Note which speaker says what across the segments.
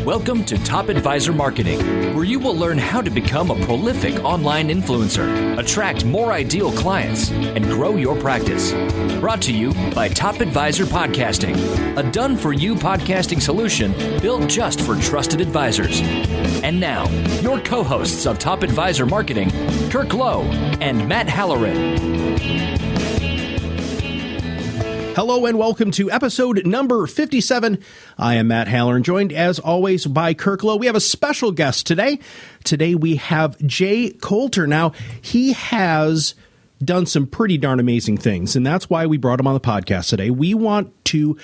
Speaker 1: Welcome to Top Advisor Marketing, where you will learn how to become a prolific online influencer, attract more ideal clients, and grow your practice. Brought to you by Top Advisor Podcasting, a done-for-you podcasting solution built just for trusted advisors. And now, your co-hosts of Top Advisor Marketing, Kirk Lowe and Matt Halloran.
Speaker 2: Hello and welcome to episode number 57. I am Matt Halloran, joined as always by Kirk Lowe. We have a special guest today. Today we have Jay Coulter. Now, he has done some pretty darn amazing things, and that's why we brought him on the podcast today. We want to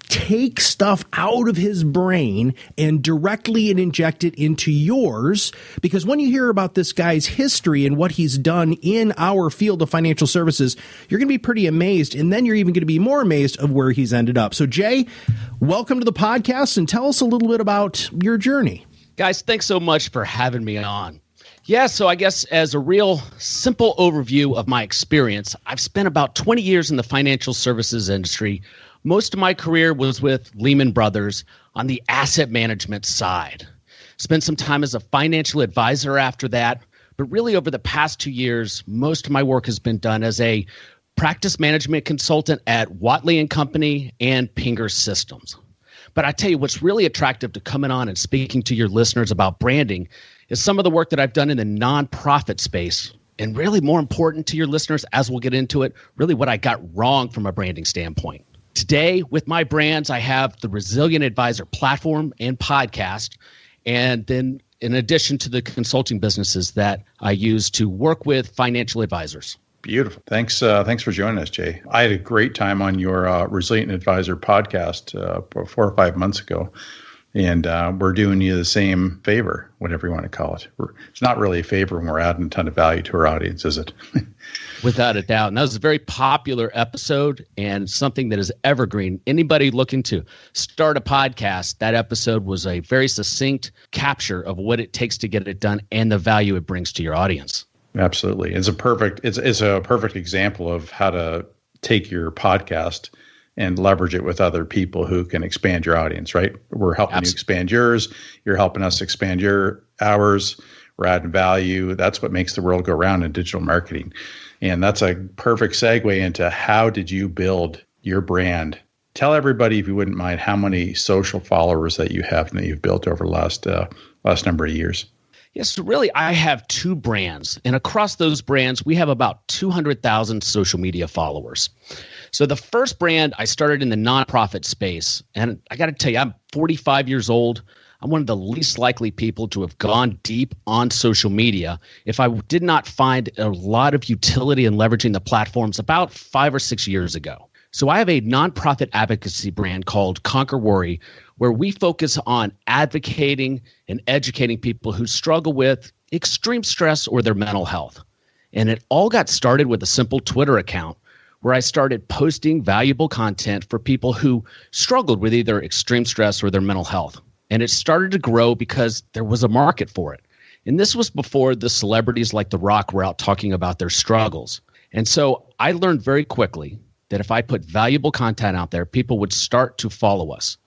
Speaker 2: take stuff out of his brain and directly and inject it into yours, because when you hear about this guy's history and what he's done in our field of financial services, you're going to be pretty amazed, and then you're even going to be more amazed of where he's ended up. So Jay, welcome to the podcast, and tell us a little bit about your journey.
Speaker 3: Guys, thanks so much for having me on. Yeah, so I guess as a real simple overview of my experience, I've spent about 20 years in the financial services industry. Most of my career was with Lehman Brothers on the asset management side. Spent some time as a financial advisor after that, but really over the past 2 years, most of my work has been done as a practice management consultant at Watley & Company and Pinger Systems. But I tell you, what's really attractive to coming on and speaking to your listeners about branding is some of the work that I've done in the nonprofit space. And really more important to your listeners, as we'll get into it, really what I got wrong from a branding standpoint. Today, with my brands, I have the Resilient Advisor platform and podcast, and then in addition to the consulting businesses that I use to work with financial advisors.
Speaker 4: Beautiful. Thanks for joining us, Jay. I had a great time on your Resilient Advisor podcast 4 or 5 months ago, and we're doing you the same favor, whatever you want to call it. It's not really a favor when we're adding a ton of value to our audience, is it?
Speaker 3: Without a doubt. And that was a very popular episode and something that is evergreen. Anybody looking to start a podcast, that episode was a very succinct capture of what it takes to get it done and the value it brings to your audience.
Speaker 4: Absolutely. It's a perfect example of how to take your podcast and leverage it with other people who can expand your audience, right? We're helping you expand yours. You're helping us expand ours. We're adding value. That's what makes the world go round in digital marketing. And that's a perfect segue into how did you build your brand? Tell everybody, if you wouldn't mind, how many social followers that you have and that you've built over the last number of years.
Speaker 3: Yes, so really I have two brands. And across those brands, we have about 200,000 social media followers. So the first brand, I started in the nonprofit space. And I got to tell you, I'm 45 years old. I'm one of the least likely people to have gone deep on social media if I did not find a lot of utility in leveraging the platforms about 5 or 6 years ago. So I have a nonprofit advocacy brand called Conquer Worry, where we focus on advocating and educating people who struggle with extreme stress or their mental health. And it all got started with a simple Twitter account where I started posting valuable content for people who struggled with either extreme stress or their mental health. And it started to grow because there was a market for it. And this was before the celebrities like The Rock were out talking about their struggles. And so I learned very quickly that if I put valuable content out there, people would start to follow us.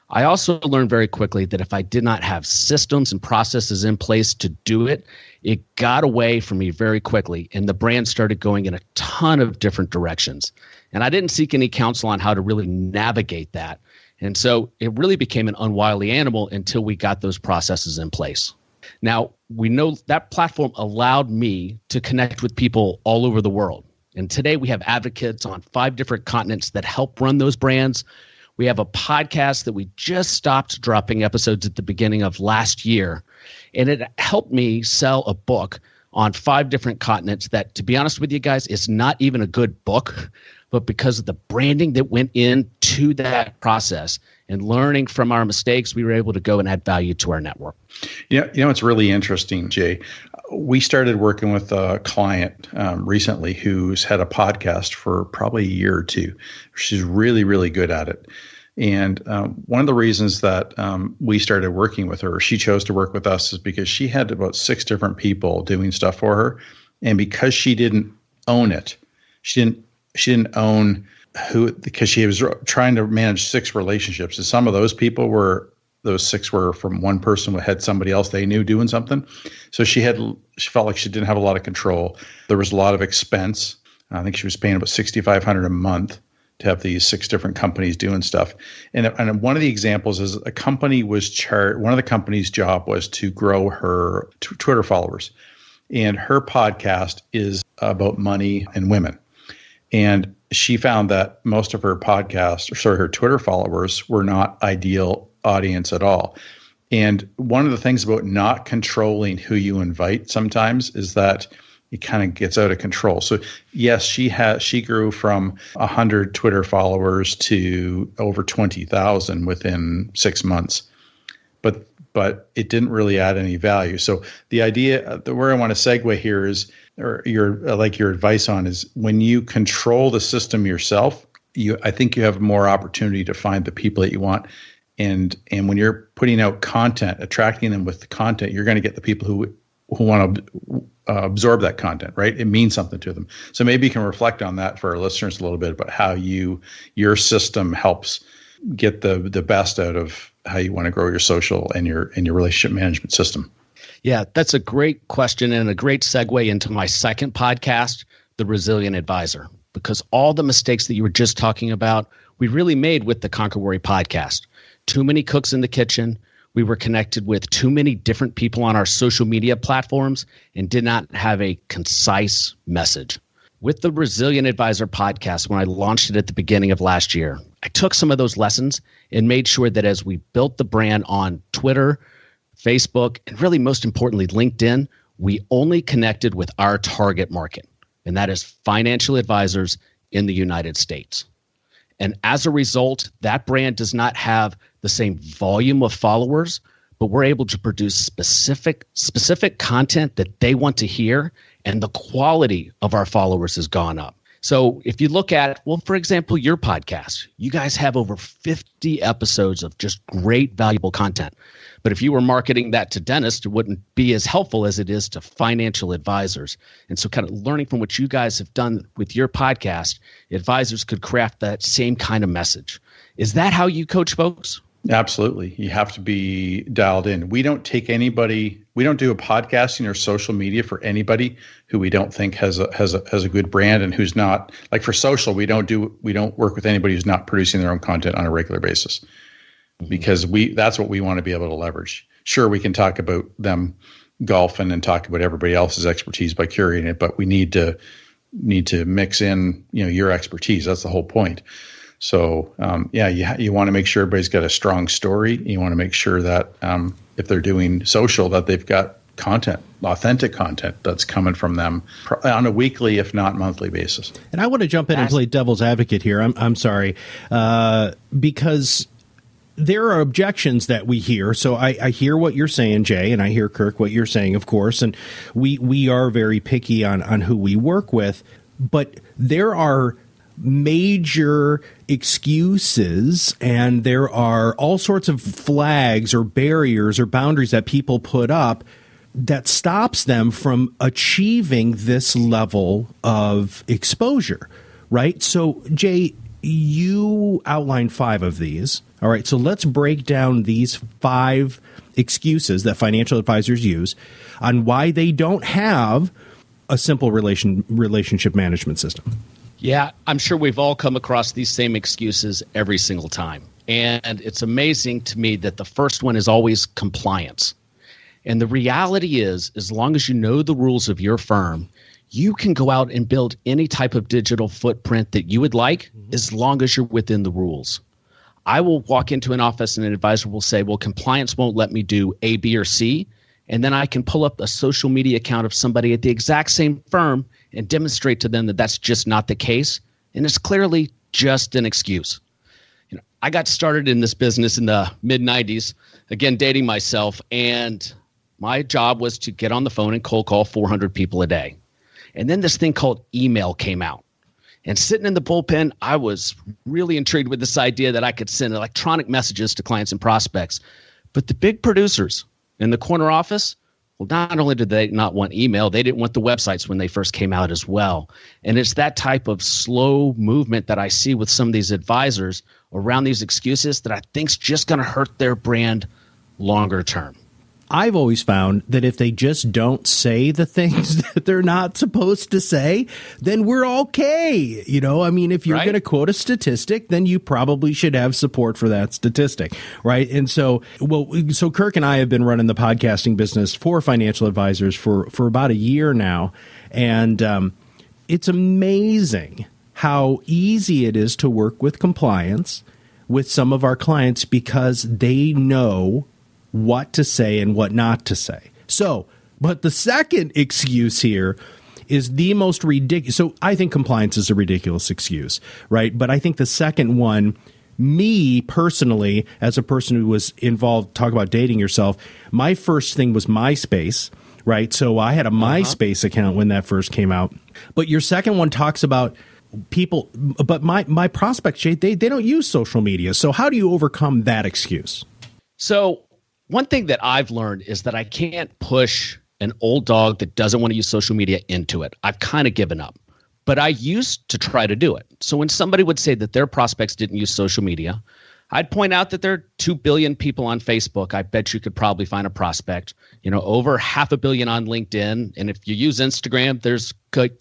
Speaker 3: I also learned very quickly that if I did not have systems and processes in place to do it, it got away from me very quickly. And the brand started going in a ton of different directions. And I didn't seek any counsel on how to really navigate that. And so it really became an unwieldy animal until we got those processes in place. Now, we know that platform allowed me to connect with people all over the world. And today we have advocates on 5 different continents that help run those brands. We have a podcast that we just stopped dropping episodes at the beginning of last year. And it helped me sell a book on 5 different continents that, to be honest with you guys, is not even a good book. But because of the branding that went into that process and learning from our mistakes, we were able to go and add value to our network.
Speaker 4: You know, it's really interesting, Jay. We started working with a client recently who's had a podcast for probably a year or two. She's really, really good at it. And one of the reasons that we started working with her, she chose to work with us, is because she had about 6 different people doing stuff for her. And because she didn't own it, she didn't own who, because she was trying to manage 6 relationships. And some of those people were those 6 were from one person who had somebody else they knew doing something. So she felt like she didn't have a lot of control. There was a lot of expense. I think she was paying about $6,500 a month to have these 6 different companies doing stuff. And one of the examples is a company was one of the company's job was to grow her Twitter followers. And her podcast is about money and women. And she found that most of her her Twitter followers were not ideal audience at all. And one of the things about not controlling who you invite sometimes is that it kind of gets out of control. So yes, she grew from 100 Twitter followers to over 20,000 within 6 months. But it didn't really add any value. So the idea, where I want to segue here is, or your advice on is, when you control the system yourself, I think you have more opportunity to find the people that you want. And when you're putting out content, attracting them with the content, you're going to get the people who want to absorb that content, right? It means something to them. So maybe you can reflect on that for our listeners a little bit about how your system helps get the best out of how you want to grow your social and your relationship management system.
Speaker 3: Yeah, that's a great question and a great segue into my second podcast, The Resilient Advisor, because all the mistakes that you were just talking about, we really made with the Conquer Worry podcast. Too many cooks in the kitchen. We were connected with too many different people on our social media platforms and did not have a concise message. With the Resilient Advisor podcast, when I launched it at the beginning of last year, I took some of those lessons and made sure that as we built the brand on Twitter, Facebook, and really most importantly, LinkedIn, we only connected with our target market, and that is financial advisors in the United States. And as a result, that brand does not have the same volume of followers, but we're able to produce specific content that they want to hear, and the quality of our followers has gone up. So if you look at, well, for example, your podcast, you guys have over 50 episodes of just great, valuable content. But if you were marketing that to dentists, it wouldn't be as helpful as it is to financial advisors. And so kind of learning from what you guys have done with your podcast, advisors could craft that same kind of message. Is that how you coach folks?
Speaker 4: Absolutely. You have to be dialed in. We don't do a podcasting or social media for anybody who we don't think has a good brand and who's not, like for social, we don't work with anybody who's not producing their own content on a regular basis, because that's what we want to be able to leverage. Sure, we can talk about them golfing and talk about everybody else's expertise by curating it, but we need to mix in, your expertise. That's the whole point. So, you want to make sure everybody's got a strong story. You want to make sure that if they're doing social, that they've got content, authentic content that's coming from them on a weekly, if not monthly basis.
Speaker 2: And I want to jump in and play devil's advocate here. I'm sorry, because there are objections that we hear. So I hear what you're saying, Jay, and I hear, Kirk, what you're saying, of course. And we are very picky on who we work with. But there are major excuses, and there are all sorts of flags or barriers or boundaries that people put up that stops them from achieving this level of exposure, right? So, Jay, you outlined 5 of these. All right, so let's break down these 5 excuses that financial advisors use on why they don't have a simple relationship management system.
Speaker 3: Yeah, I'm sure we've all come across these same excuses every single time. And it's amazing to me that the first one is always compliance. And the reality is, as long as you know the rules of your firm, you can go out and build any type of digital footprint that you would like, as long as you're within the rules. I will walk into an office and an advisor will say, well, compliance won't let me do A, B, or C. And then I can pull up a social media account of somebody at the exact same firm and demonstrate to them that that's just not the case. And it's clearly just an excuse. I got started in this business in the mid-90s, again, dating myself, and my job was to get on the phone and cold call 400 people a day. And then this thing called email came out. And sitting in the bullpen, I was really intrigued with this idea that I could send electronic messages to clients and prospects. But the big producers in the corner office, Well, not only did they not want email, they didn't want the websites when they first came out as well. And it's that type of slow movement that I see with some of these advisors around these excuses that I think's just going to hurt their brand longer term.
Speaker 2: I've always found that if they just don't say the things that they're not supposed to say, then we're okay. I mean, if you're going to quote a statistic, then you probably should have support for that statistic, right? And so Kirk and I have been running the podcasting business for financial advisors for about a year now. And it's amazing how easy it is to work with compliance with some of our clients because they know what to say and what not to say. So, but the second excuse here is the most ridiculous. So I think compliance is a ridiculous excuse, right? But I think the second one, me personally, as a person who was involved, talk about dating yourself, my first thing was MySpace, right? So I had a MySpace account when that first came out. But your second one talks about people, but my prospects, Jay, they don't use social media. So how do you overcome that excuse?
Speaker 3: So one thing that I've learned is that I can't push an old dog that doesn't want to use social media into it. I've kind of given up, but I used to try to do it. So when somebody would say that their prospects didn't use social media, I'd point out that there are 2 billion people on Facebook. I bet you could probably find a prospect, over 500 million on LinkedIn. And if you use Instagram,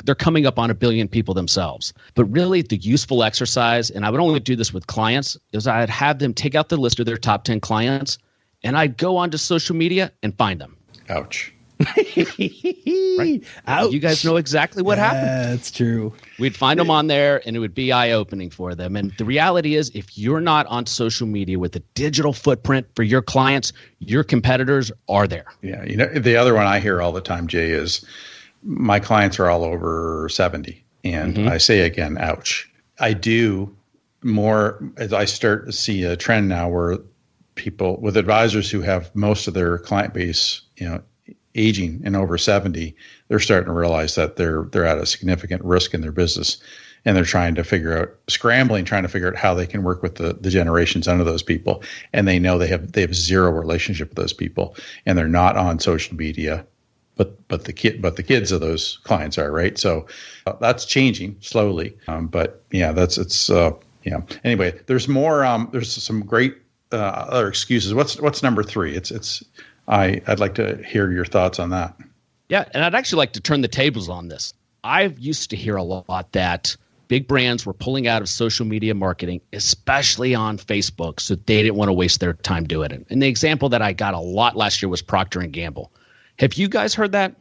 Speaker 3: they're coming up on 1 billion people themselves. But really the useful exercise, and I would only do this with clients, is I'd have them take out the list of their top 10 clients and I'd go onto social media and find them.
Speaker 4: Ouch.
Speaker 3: Right?
Speaker 2: Ouch.
Speaker 3: You guys know exactly what happened.
Speaker 2: That's true.
Speaker 3: We'd find them on there and it would be eye-opening for them. And the reality is, if you're not on social media with a digital footprint for your clients, your competitors are there.
Speaker 4: Yeah. The other one I hear all the time, Jay, is my clients are all over 70. And I say again, ouch. I do more as I start to see a trend now where people with advisors who have most of their client base, aging and over 70, they're starting to realize that they're at a significant risk in their business, and they're trying to figure out how they can work with the generations under those people, and they know they have zero relationship with those people, and they're not on social media, but the kids of those clients are, right. So that's changing slowly, but yeah, Anyway, there's more. There's some great other excuses. What's number 3? I'd like to hear your thoughts on that.
Speaker 3: Yeah, and I'd actually like to turn the tables on this. I've used to hear a lot that big brands were pulling out of social media marketing, especially on Facebook, so they didn't want to waste their time doing it. And the example that I got a lot last year was Procter & Gamble. Have you guys heard that?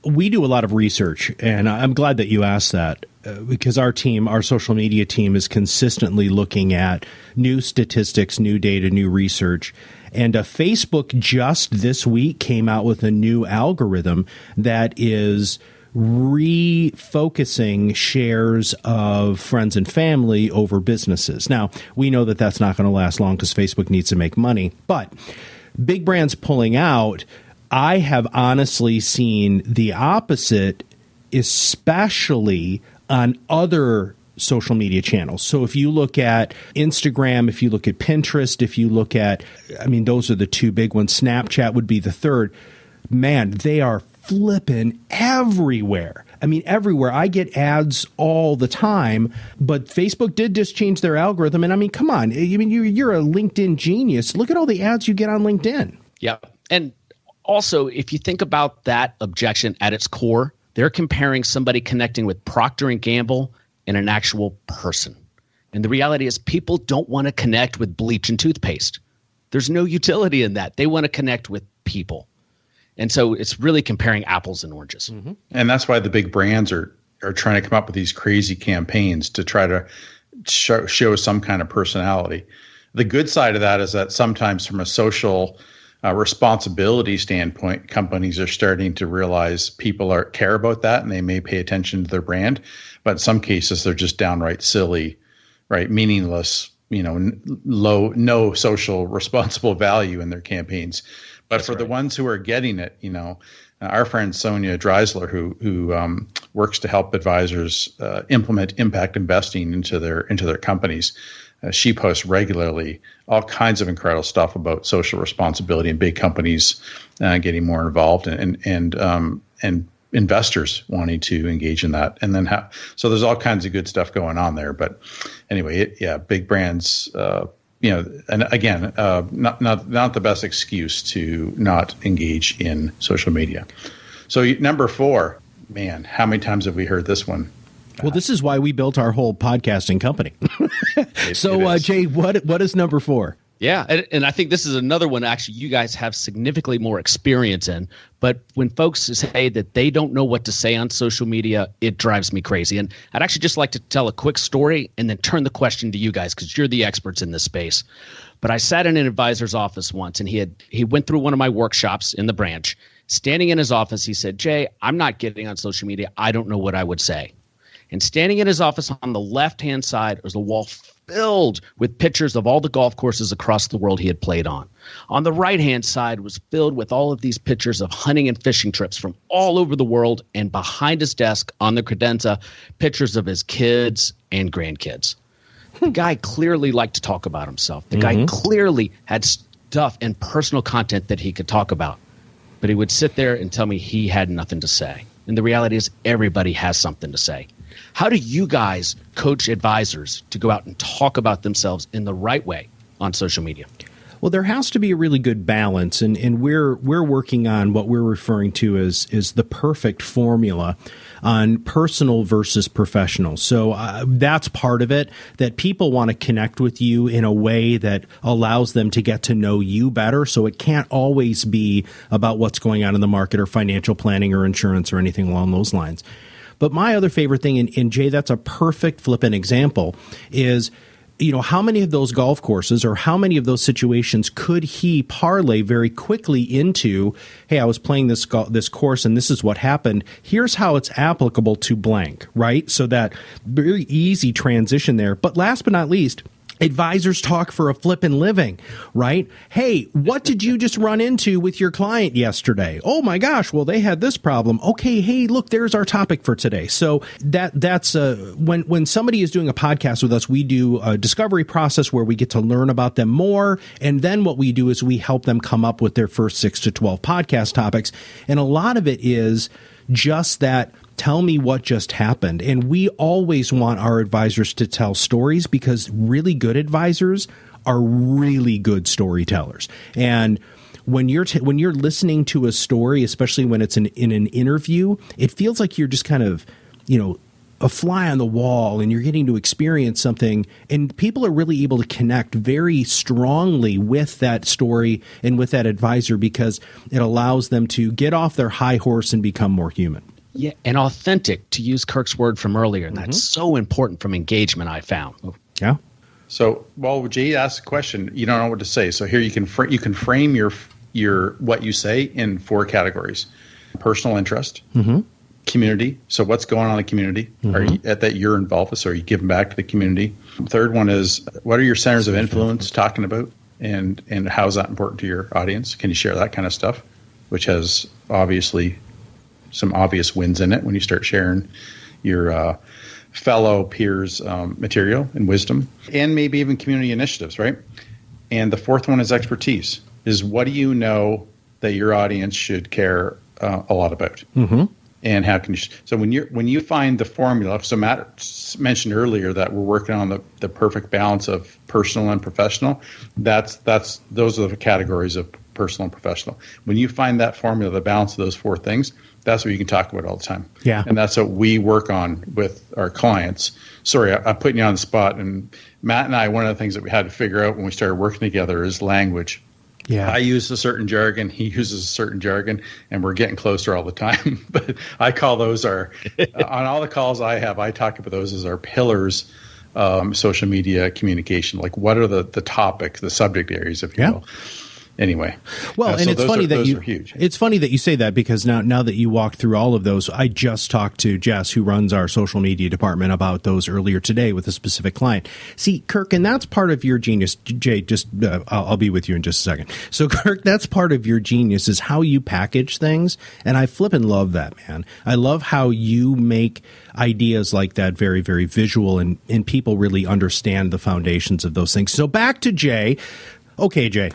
Speaker 2: We do a lot of research, and I'm glad that you asked that because our social media team is consistently looking at new statistics, new data, new research. And Facebook just this week came out with a new algorithm that is refocusing shares of friends and family over businesses. Now, we know that that's not going to last long because Facebook needs to make money, but big brands pulling out, I have honestly seen the opposite, especially on other social media channels. So if you look at Instagram, if you look at Pinterest, if you look at, those are the 2 big ones. Snapchat would be the third. Man, they are flipping everywhere. Everywhere. I get ads all the time, but Facebook did just change their algorithm. And come on, you're a LinkedIn genius. Look at all the ads you get on LinkedIn.
Speaker 3: Yeah. And also, if you think about that objection at its core, they're comparing somebody connecting with Procter & Gamble and an actual person. And the reality is people don't want to connect with bleach and toothpaste. There's no utility in that. They want to connect with people. And so it's really comparing apples and oranges. Mm-hmm.
Speaker 4: And that's why the big brands are trying to come up with these crazy campaigns to try to show some kind of personality. The good side of that is that sometimes from a social responsibility standpoint, companies are starting to realize people care about that, and they may pay attention to their brand. But in some cases, they're just downright silly, right? Meaningless, no social responsible value in their campaigns. But for the ones who are getting it, our friend Sonia Dreisler, who works to help advisors implement impact investing into their companies, she posts regularly all kinds of incredible stuff about social responsibility and big companies getting more involved and investors wanting to engage in that. And then so there's all kinds of good stuff going on there. But anyway, big brands, and again, not the best excuse to not engage in social media. So number 4, man, how many times have we heard this one?
Speaker 2: Well, this is why we built our whole podcasting company. So, Jay, what is number 4?
Speaker 3: Yeah, and I think this is another one actually you guys have significantly more experience in. But when folks say that they don't know what to say on social media, it drives me crazy. And I'd actually just like to tell a quick story and then turn the question to you guys because you're the experts in this space. But I sat in an advisor's office once, and he went through one of my workshops in the branch. Standing in his office, he said, "Jay, I'm not getting on social media. I don't know what I would say." And standing in his office on the left-hand side was a wall filled with pictures of all the golf courses across the world he had played on. On the right-hand side was filled with all of these pictures of hunting and fishing trips from all over the world. And behind his desk on the credenza, pictures of his kids and grandkids. The guy clearly liked to talk about himself. The guy clearly had stuff and personal content that he could talk about. But he would sit there and tell me he had nothing to say. And the reality is everybody has something to say. How do you guys coach advisors to go out and talk about themselves in the right way on social media?
Speaker 2: Well, there has to be a really good balance, and we're working on what we're referring to as the perfect formula on personal versus professional. So that's part of it, that people want to connect with you in a way that allows them to get to know you better. So it can't always be about what's going on in the market or financial planning or insurance or anything along those lines. But my other favorite thing, and Jay, that's a perfect flippant example, is how many of those golf courses or how many of those situations could he parlay very quickly into, hey, I was playing this course and this is what happened. Here's how it's applicable to blank, right? So that very easy transition there. But last but not least, advisors talk for a flippin' living, right? Hey, what did you just run into with your client yesterday? Oh my gosh, well, they had this problem. Okay, hey, look, there's our topic for today. So that's when somebody is doing a podcast with us, we do a discovery process where we get to learn about them more. And then what we do is we help them come up with their first 6 to 12 podcast topics. And a lot of it is just that, tell me what just happened. And we always want our advisors to tell stories because really good advisors are really good storytellers. And when you're listening to a story, especially when it's in an interview, it feels like you're just kind of, a fly on the wall and you're getting to experience something. And people are really able to connect very strongly with that story and with that advisor because it allows them to get off their high horse and become more human.
Speaker 3: Yeah, and authentic, to use Kirk's word from earlier. And that's so important from engagement, I found.
Speaker 2: Yeah.
Speaker 4: So, Jay asked a question. You don't know what to say. So here you can frame your what you say in 4 categories: personal interest, community. So what's going on in the community? Are you that you're involved with? So are you giving back to the community? Third one is, what are your centers of influence talking about, and how is that important to your audience? Can you share that kind of stuff, which has obviously some obvious wins in it when you start sharing your fellow peers' material and wisdom, and maybe even community initiatives, right? And the fourth one is expertise. Is what do you know that your audience should care a lot about? And how can you? So when you find the formula, so Matt mentioned earlier that we're working on the perfect balance of personal and professional. Those are the categories of personal and professional. When you find that formula, the balance of those 4 things, that's what you can talk about all the time.
Speaker 2: Yeah.
Speaker 4: And that's what we work on with our clients. Sorry, I'm putting you on the spot. And Matt and I, one of the things that we had to figure out when we started working together is language.
Speaker 2: Yeah.
Speaker 4: I use a certain jargon, he uses a certain jargon, and we're getting closer all the time. But I call those on all the calls I have, I talk about those as our pillars, social media communication. Like, what are the topics, the subject areas, if you will. anyway.
Speaker 2: Well, and
Speaker 4: so
Speaker 2: it's funny that
Speaker 4: those
Speaker 2: you
Speaker 4: are huge.
Speaker 2: It's funny that you say that, because now that you walk through all of those, I just talked to Jess, who runs our social media department, about those earlier today with a specific client. See, Kirk, and that's part of your genius. Jay, just I'll be with you in just a second. So, Kirk, that's part of your genius, is how you package things, and I flippin' love that, man. I love how you make ideas like that very, very visual, and people really understand the foundations of those things. So back to Jay. Okay, Jay.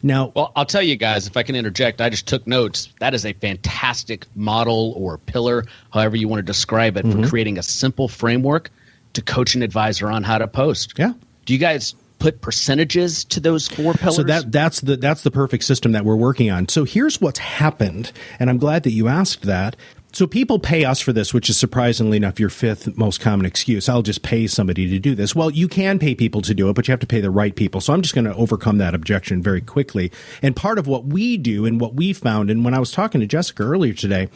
Speaker 2: Now,
Speaker 3: well, I'll tell you guys, if I can interject, I just took notes. That is a fantastic model or pillar, however you want to describe it, for creating a simple framework to coach an advisor on how to post.
Speaker 2: Yeah.
Speaker 3: Do you guys put percentages to those 4 pillars?
Speaker 2: So that's the perfect system that we're working on. So here's what's happened, and I'm glad that you asked that. So people pay us for this, which is surprisingly enough your 5th most common excuse. I'll just pay somebody to do this. Well, you can pay people to do it, but you have to pay the right people. So I'm just going to overcome that objection very quickly. And part of what we do and what we found, and when I was talking to Jessica earlier today,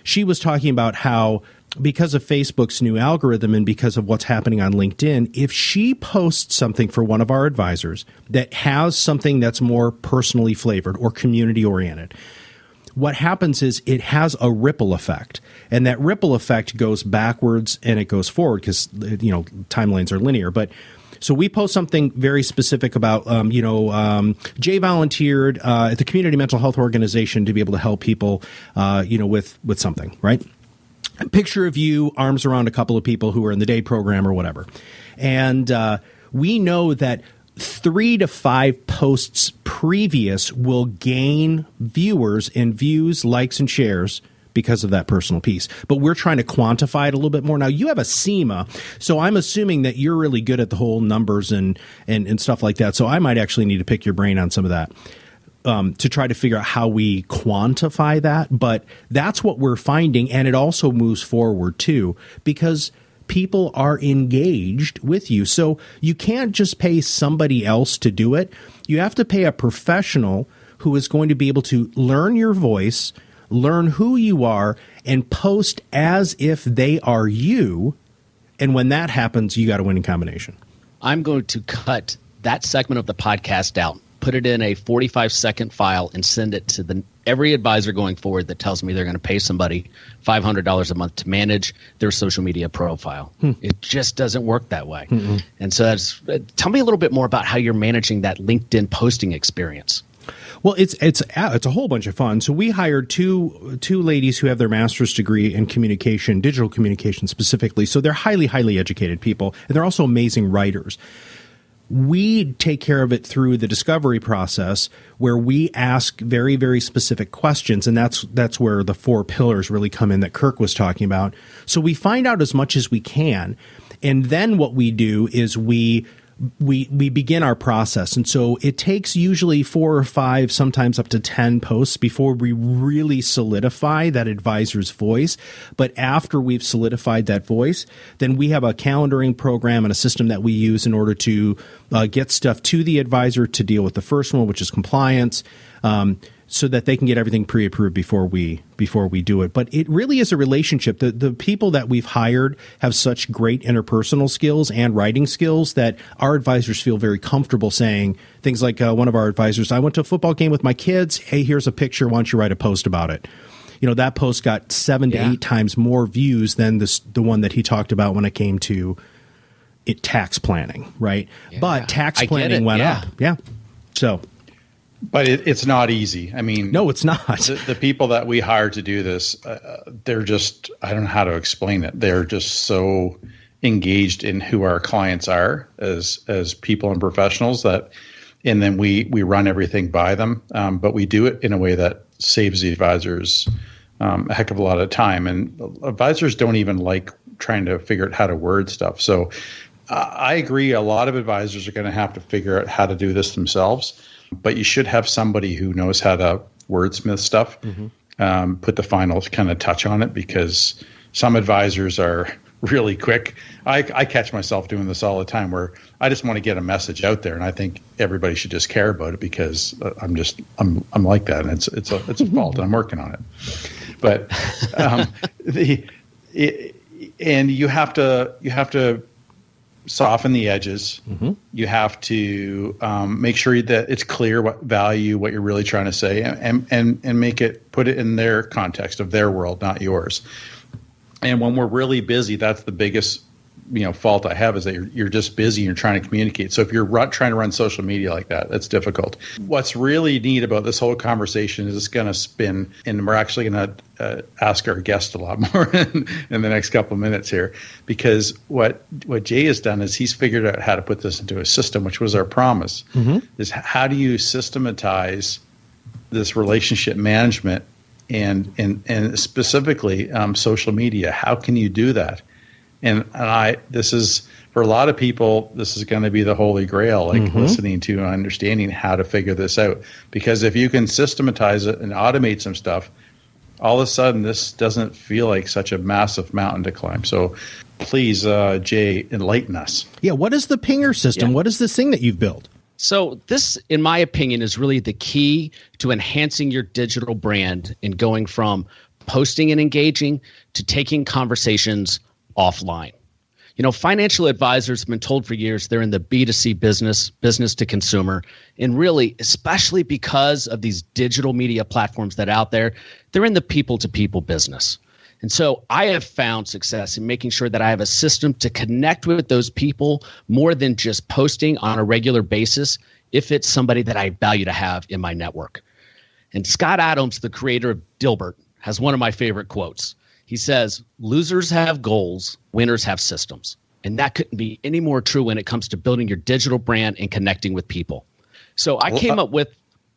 Speaker 2: she was talking about how, because of Facebook's new algorithm and because of what's happening on LinkedIn, if she posts something for one of our advisors that has something that's more personally flavored or community oriented, what happens is it has a ripple effect, and that ripple effect goes backwards and it goes forward, because timelines are linear. But so we post something very specific about Jay volunteered at the community mental health organization to be able to help people with something, right? A picture of you, arms around a couple of people who are in the day program or whatever, and we know that 3 to 5 posts previous will gain viewers and views, likes, and shares because of that personal piece. But we're trying to quantify it a little bit more. Now, you have a SEMA, so I'm assuming that you're really good at the whole numbers and stuff like that. So I might actually need to pick your brain on some of that to try to figure out how we quantify that. But that's what we're finding, and it also moves forward too, because people are engaged with you. So you can't just pay somebody else to do it. You have to pay a professional who is going to be able to learn your voice, learn who you are, and post as if they are you. And when that happens, you got a winning combination. I'm
Speaker 3: going to cut that segment of the podcast out, put it in a 45-second file, and send it to every advisor going forward that tells me they're going to pay somebody $500 a month to manage their social media profile. It just doesn't work that way. And so tell me a little bit more about how you're managing that LinkedIn posting experience.
Speaker 2: Well, it's a whole bunch of fun. So we hired two ladies who have their master's degree in communication, digital communication specifically. So they're highly, highly educated people, and they're also amazing writers. We take care of it through the discovery process, where we ask very, very specific questions, and that's where the 4 pillars really come in that Kirk was talking about. So we find out as much as we can, and then what we do is we begin our process. And so it takes usually 4 or 5, sometimes up to 10 posts before we really solidify that advisor's voice. But after we've solidified that voice, then we have a calendaring program and a system that we use in order to get stuff to the advisor to deal with the first one, which is compliance, so that they can get everything pre-approved before we do it. But it really is a relationship. The people that we've hired have such great interpersonal skills and writing skills that our advisors feel very comfortable saying things like, one of our advisors, I went to a football game with my kids. Hey, here's a picture. Why don't you write a post about it? That post got 7 to 8 times more views than the one that he talked about when it came to tax planning, right? Yeah. But tax planning went up. Yeah. So...
Speaker 4: But it's not easy. I mean,
Speaker 2: no, it's not.
Speaker 4: The people that we hire to do this, they're just, I don't know how to explain it. They're just so engaged in who our clients are as people and professionals and then we run everything by them. But we do it in a way that saves the advisors a heck of a lot of time. And advisors don't even like trying to figure out how to word stuff. So I agree. A lot of advisors are going to have to figure out how to do this themselves. But you should have somebody who knows how to wordsmith stuff, put the final kind of touch on it, because some advisors are really quick. I catch myself doing this all the time, where I just want to get a message out there, and I think everybody should just care about it, because I'm like that, and it's a fault, and I'm working on it. But and you have to soften the edges. You have to make sure that it's clear what you're really trying to say, and put it in their context of their world, not yours. And when we're really busy, that's the biggest fault I have, is that you're just busy and you're trying to communicate. So if you're trying to run social media like that, that's difficult. What's really neat about this whole conversation is it's going to spin, and we're actually going to ask our guest a lot more in the next couple of minutes here, because what Jay has done is he's figured out how to put this into a system, which was our promise. Is how do you systematize this relationship management and specifically social media? How can you do that? And this is, for a lot of people, this is going to be the holy grail, listening to and understanding how to figure this out. Because if you can systematize it and automate some stuff, all of a sudden this doesn't feel like such a massive mountain to climb. So please, Jay, enlighten us.
Speaker 2: Yeah, what is the pinger system?
Speaker 3: Yeah.
Speaker 2: What is this thing that you've built?
Speaker 3: So this, in my opinion, is really the key to enhancing your digital brand and going from posting and engaging to taking conversations offline. Financial advisors have been told for years they're in the B2C business to consumer. And really, especially because of these digital media platforms that are out there, they're in the people to people business. And so I have found success in making sure that I have a system to connect with those people more than just posting on a regular basis if it's somebody that I value to have in my network. And Scott Adams, the creator of Dilbert, has one of my favorite quotes. He says, "Losers have goals, winners have systems." And that couldn't be any more true when it comes to building your digital brand and connecting with people. So I came up with,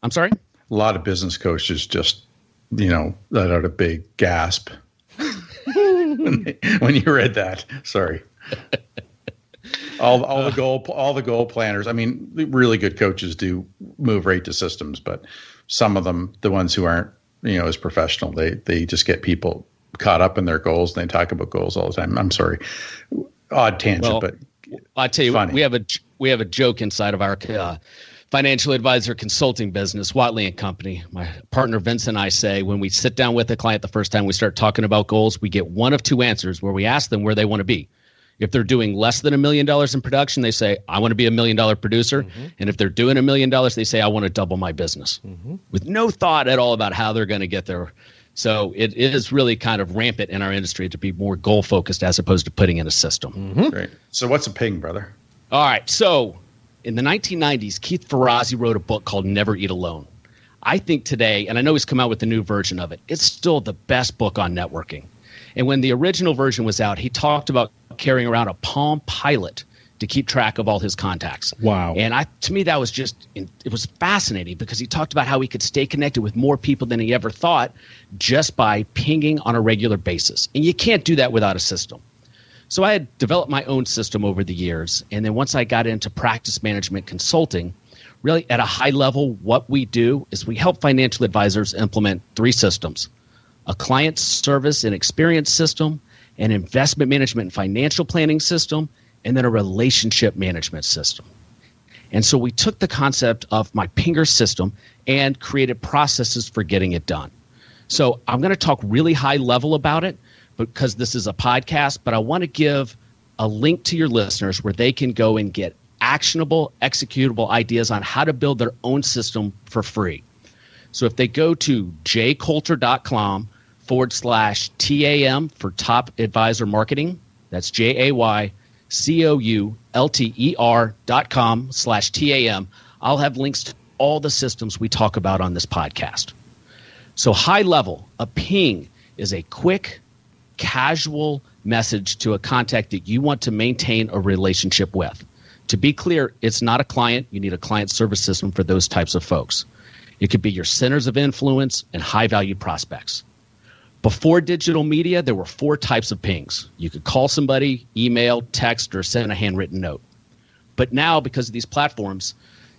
Speaker 3: I'm sorry?
Speaker 4: A lot of business coaches just, let out a big gasp when you read that. Sorry. All the goal planners. I mean, really good coaches do move right to systems, but some of them, the ones who aren't, as professional, they just get people caught up in their goals and they talk about goals all the time. I'm sorry, odd tangent, but
Speaker 3: I tell you
Speaker 4: funny.
Speaker 3: what, we have a joke inside of our financial advisor consulting business, Watley and Company. My partner Vince and I say, when we sit down with a client the first time we start talking about goals, we get one of two answers where we ask them where they want to be. If they're doing less than $1 million in production, they say, I want to be $1 million producer. And if they're doing $1 million, they say, I want to double my business, with no thought at all about how they're going to get there. So it is really kind of rampant in our industry to be more goal focused as opposed to putting in a system.
Speaker 4: Great. So what's a ping, brother?
Speaker 3: All right. So in the 1990s, Keith Ferrazzi wrote a book called Never Eat Alone. I think today, and I know he's come out with a new version of it, it's still the best book on networking. And when the original version was out, he talked about carrying around a Palm Pilot to keep track of all his contacts.
Speaker 2: Wow.
Speaker 3: And to me, that was it was fascinating because he talked about how he could stay connected with more people than he ever thought just by pinging on a regular basis. And you can't do that without a system. So I had developed my own system over the years. And then once I got into practice management consulting, really at a high level, what we do is we help financial advisors implement 3 systems: a client service and experience system, an investment management and financial planning system, and then a relationship management system. And so we took the concept of my Pinger system and created processes for getting it done. So I'm going to talk really high level about it because this is a podcast, but I want to give a link to your listeners where they can go and get actionable, executable ideas on how to build their own system for free. So if they go to jcoulter.com/TAM for Top Advisor Marketing, that's JAYCOULTER.com/TAM, I'll have links to all the systems we talk about on this podcast. So high level, a ping is a quick, casual message to a contact that you want to maintain a relationship with. To be clear, it's not a client. You need a client service system for those types of folks. It could be your centers of influence and high-value prospects. Before digital media, there were 4 types of pings. You could call somebody, email, text, or send a handwritten note. But now, because of these platforms,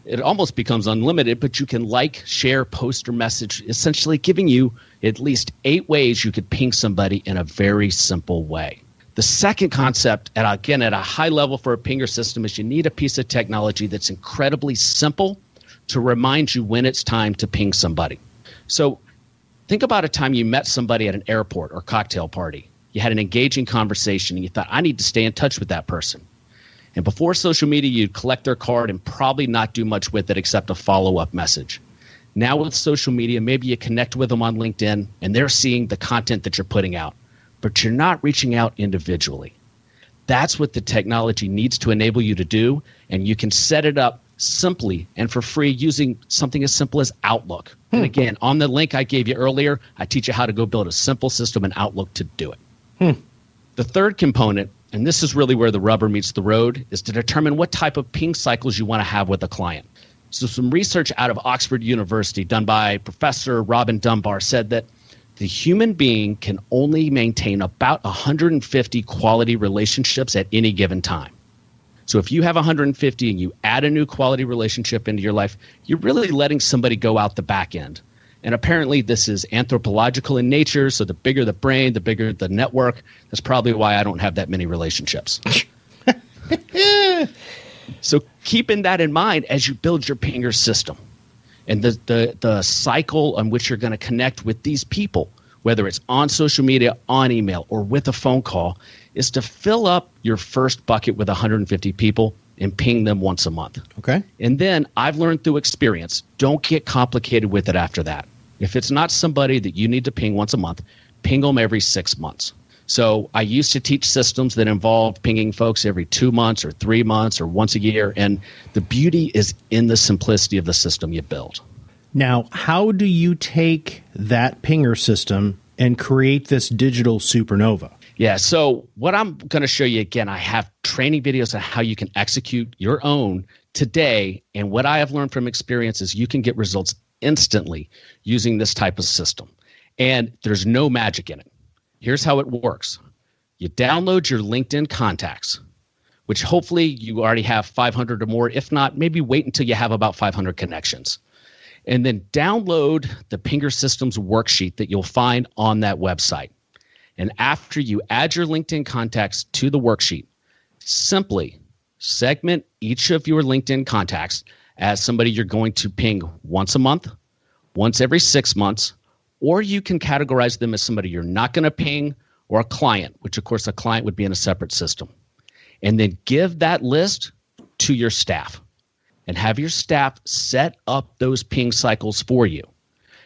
Speaker 3: it almost becomes unlimited, but you can like, share, post, or message, essentially giving you at least 8 ways you could ping somebody in a very simple way. The second concept, and again, at a high level for a pinger system, is you need a piece of technology that's incredibly simple to remind you when it's time to ping somebody. So think about a time you met somebody at an airport or cocktail party. You had an engaging conversation and you thought, I need to stay in touch with that person. And before social media, you'd collect their card and probably not do much with it except a follow-up message. Now with social media, maybe you connect with them on LinkedIn and they're seeing the content that you're putting out, but you're not reaching out individually. That's what the technology needs to enable you to do, and you can set it up simply and for free using something as simple as Outlook. And again, on the link I gave you earlier, I teach you how to go build a simple system in Outlook to do it. The third component, and this is really where the rubber meets the road, is to determine what type of ping cycles you want to have with a client. So some research out of Oxford University done by Professor Robin Dunbar said that the human being can only maintain about 150 quality relationships at any given time. So if you have 150 and you add a new quality relationship into your life, you're really letting somebody go out the back end. And apparently this is anthropological in nature, so the bigger the brain, the bigger the network. That's probably why I don't have that many relationships. So keeping that in mind as you build your pinger system and the cycle on which you're going to connect with these people, whether it's on social media, on email, or with a phone call, is to fill up your first bucket with 150 people and ping them once a month.
Speaker 2: Okay.
Speaker 3: And then I've learned through experience, don't get complicated with it after that. If it's not somebody that you need to ping once a month, ping them every 6 months. So I used to teach systems that involved pinging folks every 2 months or 3 months or once a year. And the beauty is in the simplicity of the system you build.
Speaker 2: Now, how do you take that pinger system and create this digital supernova?
Speaker 3: Yeah, so what I'm going to show you again, I have training videos on how you can execute your own today. And what I have learned from experience is you can get results instantly using this type of system. And there's no magic in it. Here's how it works. You download your LinkedIn contacts, which hopefully you already have 500 or more. If not, maybe wait until you have about 500 connections. And then download the Pinger Systems worksheet that you'll find on that website. And after you add your LinkedIn contacts to the worksheet, simply segment each of your LinkedIn contacts as somebody you're going to ping once a month, once every 6 months, or you can categorize them as somebody you're not going to ping, or a client, which of course a client would be in a separate system. And then give that list to your staff and have your staff set up those ping cycles for you.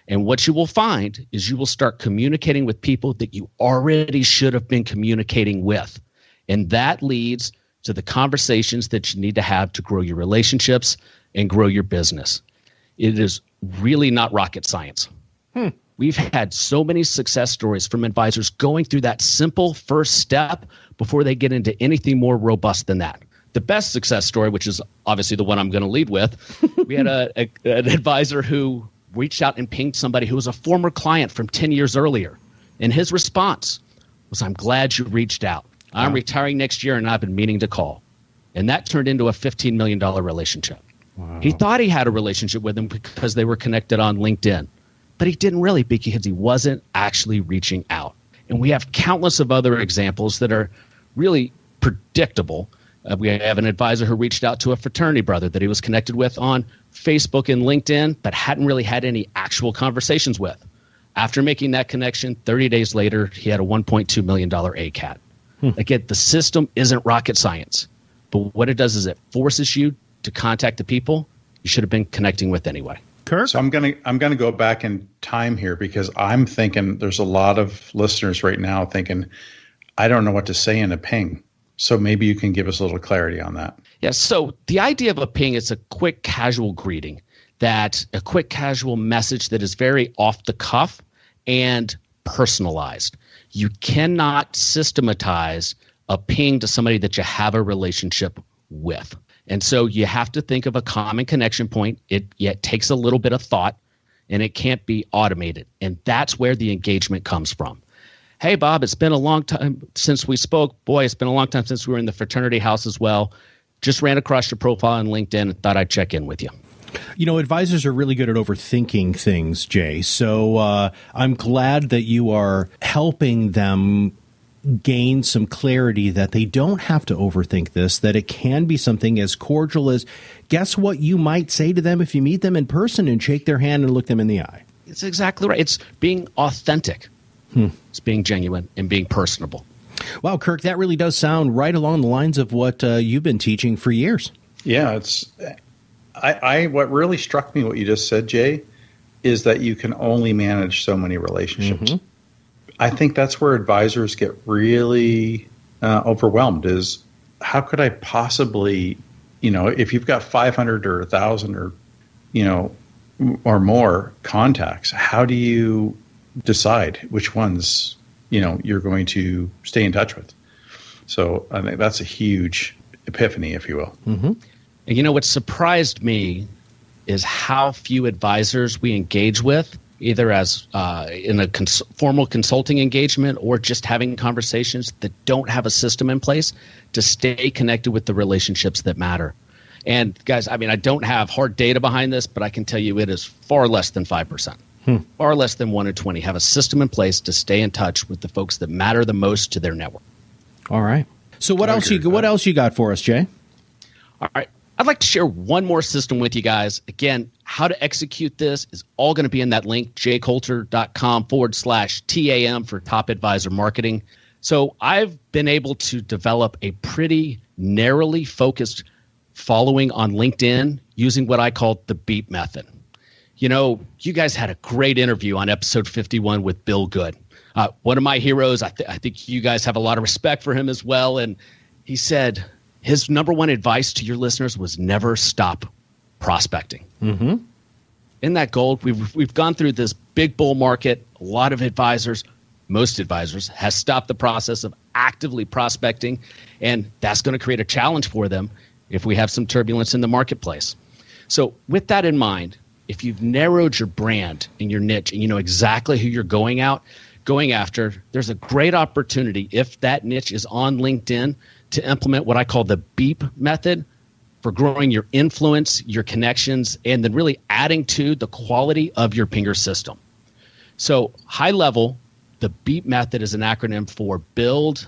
Speaker 3: And what you will find is you will start communicating with people that you already should have been communicating with. And that leads to the conversations that you need to have to grow your relationships and grow your business. It is really not rocket science. We've had so many success stories from advisors going through that simple first step before they get into anything more robust than that. The best success story, which is obviously the one I'm going to lead with, we had an advisor who reached out and pinged somebody who was a former client from 10 years earlier. And his response was, "I'm glad you reached out. I'm retiring next year and I've been meaning to call." And that turned into a $15 million relationship. Wow. He thought he had a relationship with him because they were connected on LinkedIn, but he didn't really because he wasn't actually reaching out. And we have countless of other examples that are really predictable. We have an advisor who reached out to a fraternity brother that he was connected with on Facebook and LinkedIn, but hadn't really had any actual conversations with. After making that connection, 30 days later, he had a $1.2 million ACAT. Again, the system isn't rocket science, but what it does is it forces you to contact the people you should have been connecting with anyway.
Speaker 2: Kirk?
Speaker 4: So I'm gonna go back in time here because I'm thinking there's a lot of listeners right now thinking, I don't know what to say in a ping. So maybe you can give us a little clarity on that.
Speaker 3: Yeah, so the idea of a ping is a quick casual greeting, that a quick casual message that is very off the cuff and personalized. You cannot systematize a ping to somebody that you have a relationship with. And so you have to think of a common connection point. It takes a little bit of thought, and it can't be automated. And that's where the engagement comes from. Hey, Bob, it's been a long time since we spoke. Boy, it's been a long time since we were in the fraternity house as well. Just ran across your profile on LinkedIn and thought I'd check in with you.
Speaker 2: You know, advisors are really good at overthinking things, Jay. So I'm glad that you are helping them gain some clarity that they don't have to overthink this, that it can be something as cordial as guess what you might say to them if you meet them in person and shake their hand and look them in the eye.
Speaker 3: It's exactly right. It's being authentic. It's being genuine and being personable.
Speaker 2: Wow, Kirk, that really does sound right along the lines of what you've been teaching for years.
Speaker 4: Yeah, what really struck me, what you just said, Jay, is that you can only manage so many relationships. Mm-hmm. I think that's where advisors get really overwhelmed is how could I possibly, if you've got 500 or 1,000 or, or more contacts, how do you decide which ones, you're going to stay in touch with? So I think that's a huge epiphany, if you will.
Speaker 3: Mm-hmm. And what surprised me is how few advisors we engage with, either as in a formal consulting engagement or just having conversations that don't have a system in place to stay connected with the relationships that matter. And guys, I don't have hard data behind this, but I can tell you it is far less than 5%. Far less than 1 in 20 have a system in place to stay in touch with the folks that matter the most to their network.
Speaker 2: All right. So what else you got for us, Jay?
Speaker 3: All right. I'd like to share one more system with you guys. Again, how to execute this is all going to be in that link, jcoulter.com/TAM for Top Advisor Marketing. So I've been able to develop a pretty narrowly focused following on LinkedIn using what I call the BEEP method. You guys had a great interview on episode 51 with Bill Good. One of my heroes. I think you guys have a lot of respect for him as well. And he said his number one advice to your listeners was never stop prospecting. Mm-hmm. In that gold, we've gone through this big bull market. A lot of advisors, most advisors, has stopped the process of actively prospecting. And that's going to create a challenge for them if we have some turbulence in the marketplace. So with that in mind, if you've narrowed your brand and your niche and you know exactly who you're going after, there's a great opportunity if that niche is on LinkedIn to implement what I call the BEEP method for growing your influence, your connections, and then really adding to the quality of your pinger system. So high level, the BEEP method is an acronym for build,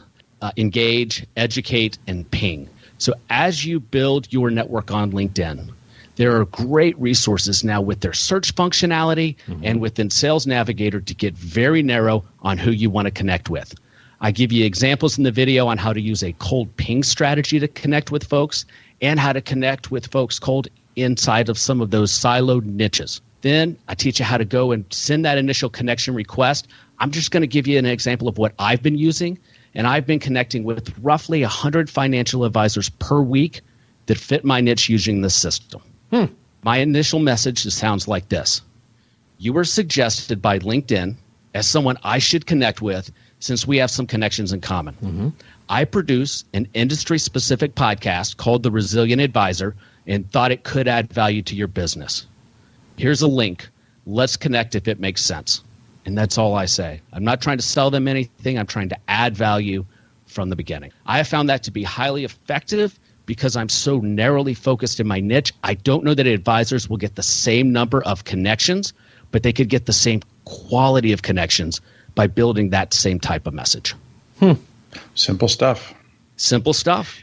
Speaker 3: engage, educate, and ping. So as you build your network on LinkedIn, there are great resources now with their search functionality and within Sales Navigator to get very narrow on who you want to connect with. I give you examples in the video on how to use a cold ping strategy to connect with folks and how to connect with folks cold inside of some of those siloed niches. Then I teach you how to go and send that initial connection request. I'm just going to give you an example of what I've been using, and I've been connecting with roughly 100 financial advisors per week that fit my niche using this system. My initial message sounds like this. You were suggested by LinkedIn as someone I should connect with since we have some connections in common. I produce an industry-specific podcast called The Resilient Advisor and thought it could add value to your business. Here's a link. Let's connect if it makes sense. And that's all I say. I'm not trying to sell them anything. I'm trying to add value from the beginning. I have found that to be highly effective because I'm so narrowly focused in my niche. I don't know that advisors will get the same number of connections, but they could get the same quality of connections by building that same type of message.
Speaker 4: Simple stuff.
Speaker 3: Simple stuff.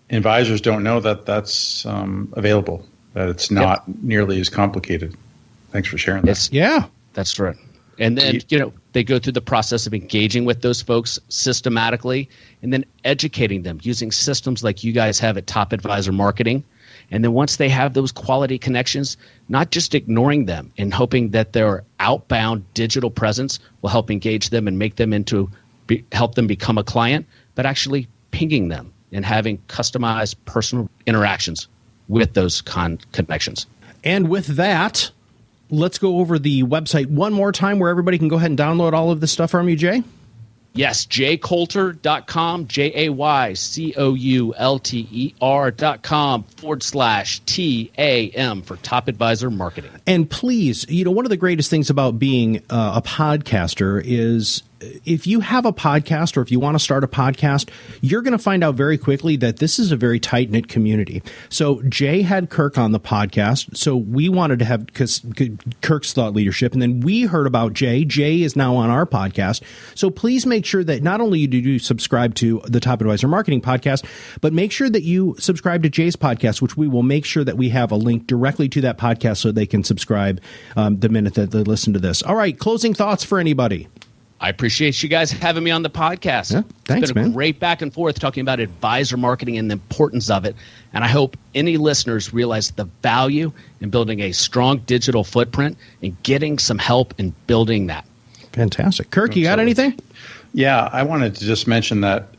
Speaker 4: Advisors don't know that that's available, that it's not nearly as complicated. Thanks for sharing that.
Speaker 3: That's right. And then, they go through the process of engaging with those folks systematically and then educating them using systems like you guys have at Top Advisor Marketing. And then once they have those quality connections, not just ignoring them and hoping that their outbound digital presence will help engage them and make them help them become a client, but actually pinging them and having customized personal interactions with those connections.
Speaker 2: And with that, let's go over the website one more time where everybody can go ahead and download all of this stuff from you, Jay.
Speaker 3: Yes, jcoulter.com, JAYCOULTER.com/TAM for Top Advisor Marketing.
Speaker 2: And please, one of the greatest things about being a podcaster is if you have a podcast or if you want to start a podcast, you're going to find out very quickly that this is a very tight-knit community. So Jay had Kirk on the podcast, so we wanted to have Kirk's thought leadership, and then we heard about Jay. Jay is now on our podcast. So please make sure that not only do you subscribe to the Top Advisor Marketing podcast, but make sure that you subscribe to Jay's podcast, which we will make sure that we have a link directly to that podcast so they can subscribe the minute that they listen to this. All right, closing thoughts for anybody.
Speaker 3: I appreciate you guys having me on the podcast.
Speaker 2: Yeah, thanks,
Speaker 3: it's been a
Speaker 2: man.
Speaker 3: great back and forth talking about advisor marketing and the importance of it. And I hope any listeners realize the value in building a strong digital footprint and getting some help in building that.
Speaker 2: Fantastic. Kirk, you got anything?
Speaker 4: Yeah, I wanted to just mention that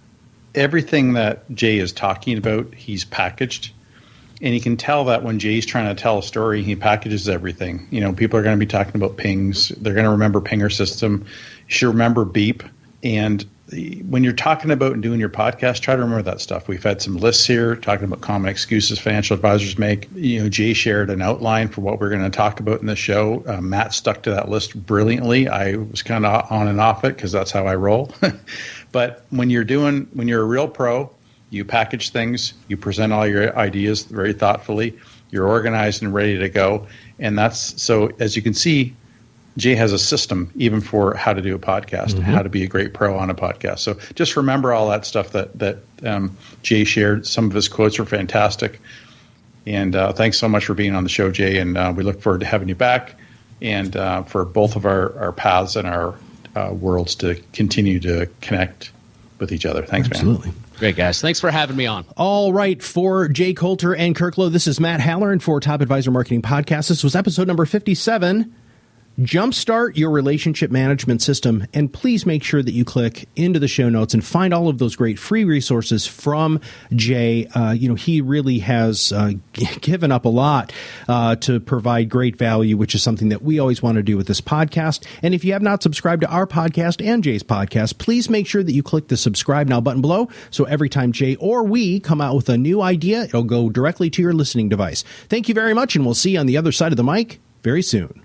Speaker 4: everything that Jay is talking about, he's packaged. And you can tell that when Jay's trying to tell a story, he packages everything. You know, people are going to be talking about pings. They're going to remember pinger system. You should remember beep. And when you're talking about and doing your podcast, try to remember that stuff. We've had some lists here talking about common excuses financial advisors make. You know, Jay shared an outline for what we're going to talk about in the show. Matt stuck to that list brilliantly. I was kind of on and off it because that's how I roll. But when you're a real pro, you package things, you present all your ideas very thoughtfully, you're organized and ready to go. And that's so, as you can see, Jay has a system even for how to do a podcast and how to be a great pro on a podcast. So just remember all that stuff that Jay shared. Some of his quotes are fantastic. And thanks so much for being on the show, Jay. And we look forward to having you back and for both of our paths and our worlds to continue to connect with each other. Thanks,
Speaker 2: Absolutely.
Speaker 4: man.
Speaker 3: Great, guys. Thanks for having me on.
Speaker 2: All right. For Jay Coulter and Kirk Lowe, this is Matt Halloran for Top Advisor Marketing Podcast. This was episode number 57. Jumpstart your relationship management system, and please make sure that you click into the show notes and find all of those great free resources from Jay. He really has given up a lot to provide great value, which is something that we always want to do with this podcast. And if you have not subscribed to our podcast and Jay's podcast, please make sure that you click the subscribe now button below. So every time Jay or we come out with a new idea, it'll go directly to your listening device. Thank you very much, and we'll see you on the other side of the mic very soon.